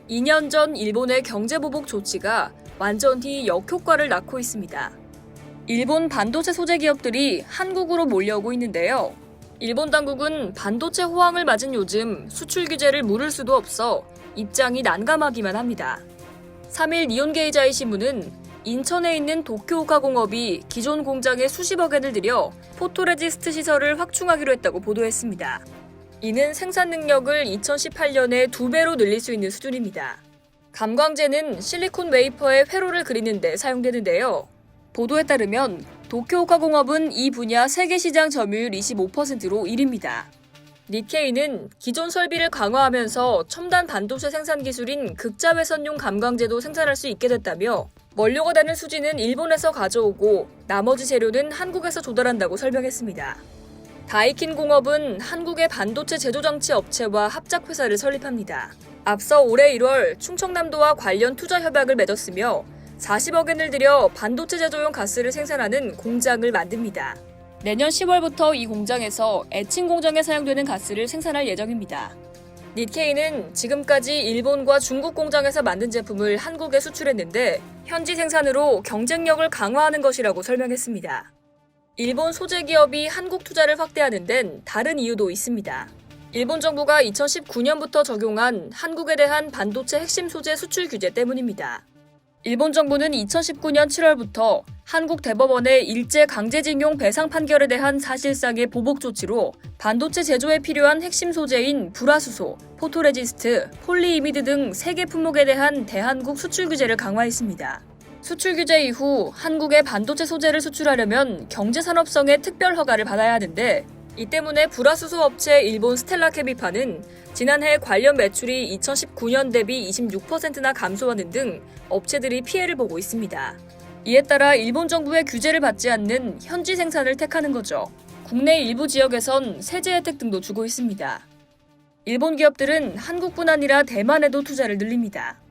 2년 전 일본의 경제보복 조치가 완전히 역효과를 낳고 있습니다. 일본 반도체 소재 기업들이 한국으로 몰려오고 있는데요. 일본 당국은 반도체 호황을 맞은 요즘 수출 규제를 물을 수도 없어 입장이 난감하기만 합니다. 3일 니혼게이자이 신문은 인천에 있는 도쿄오카 공업이 기존 공장에 수십억 엔을 들여 포토레지스트 시설을 확충하기로 했다고 보도했습니다. 이는 생산 능력을 2018년에 2배로 늘릴 수 있는 수준입니다. 감광제는 실리콘 웨이퍼에 회로를 그리는 데 사용되는데요. 보도에 따르면 도쿄오카 공업은 이 분야 세계 시장 점유율 25%로 1위입니다. 니케이는 기존 설비를 강화하면서 첨단 반도체 생산 기술인 극자외선용 감광제도 생산할 수 있게 됐다며 원료가 되는 수지는 일본에서 가져오고 나머지 재료는 한국에서 조달한다고 설명했습니다. 다이킨 공업은 한국의 반도체 제조장치 업체와 합작회사를 설립합니다. 앞서 올해 1월 충청남도와 관련 투자 협약을 맺었으며 40억 엔을 들여 반도체 제조용 가스를 생산하는 공장을 만듭니다. 내년 10월부터 이 공장에서 에칭 공정에 사용되는 가스를 생산할 예정입니다. 니케이는 지금까지 일본과 중국 공장에서 만든 제품을 한국에 수출했는데 현지 생산으로 경쟁력을 강화하는 것이라고 설명했습니다. 일본 소재 기업이 한국 투자를 확대하는 데는 다른 이유도 있습니다. 일본 정부가 2019년부터 적용한 한국에 대한 반도체 핵심 소재 수출 규제 때문입니다. 일본 정부는 2019년 7월부터 한국 대법원의 일제 강제징용 배상 판결에 대한 사실상의 보복 조치로 반도체 제조에 필요한 핵심 소재인 불화수소, 포토레지스트, 폴리이미드 등 3개 품목에 대한 대한국 수출 규제를 강화했습니다. 수출 규제 이후 한국의 반도체 소재를 수출하려면 경제산업성의 특별 허가를 받아야 하는데 이 때문에 불화수소 업체 일본 스텔라 케미파는 지난해 관련 매출이 2019년 대비 26%나 감소하는 등 업체들이 피해를 보고 있습니다. 이에 따라 일본 정부의 규제를 받지 않는 현지 생산을 택하는 거죠. 국내 일부 지역에선 세제 혜택 등도 주고 있습니다. 일본 기업들은 한국뿐 아니라 대만에도 투자를 늘립니다.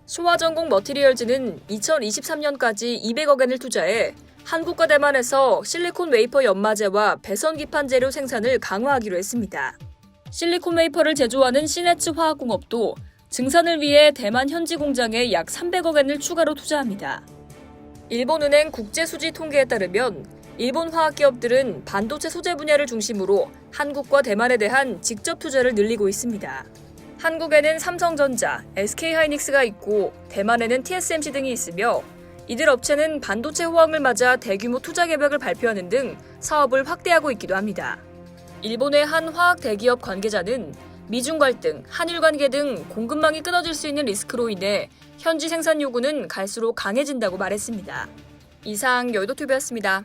쇼와전공 머티리얼즈는 2023년까지 200억 엔을 투자해 한국과 대만에서 실리콘 웨이퍼 연마제와 배선 기판 재료 생산을 강화하기로 했습니다. 실리콘 웨이퍼를 제조하는 시네츠 화학공업도 증산을 위해 대만 현지 공장에 약 300억 엔을 추가로 투자합니다. 일본은행 국제수지 통계에 따르면 일본 화학기업들은 반도체 소재 분야를 중심으로 한국과 대만에 대한 직접 투자를 늘리고 있습니다. 한국에는 삼성전자, SK하이닉스가 있고 대만에는 TSMC 등이 있으며 이들 업체는 반도체 호황을 맞아 대규모 투자 계획을 발표하는 등 사업을 확대하고 있기도 합니다. 일본의 한 화학 대기업 관계자는 미중 갈등, 한일 관계 등 공급망이 끊어질 수 있는 리스크로 인해 현지 생산 요구는 갈수록 강해진다고 말했습니다. 이상 여의도TV였습니다.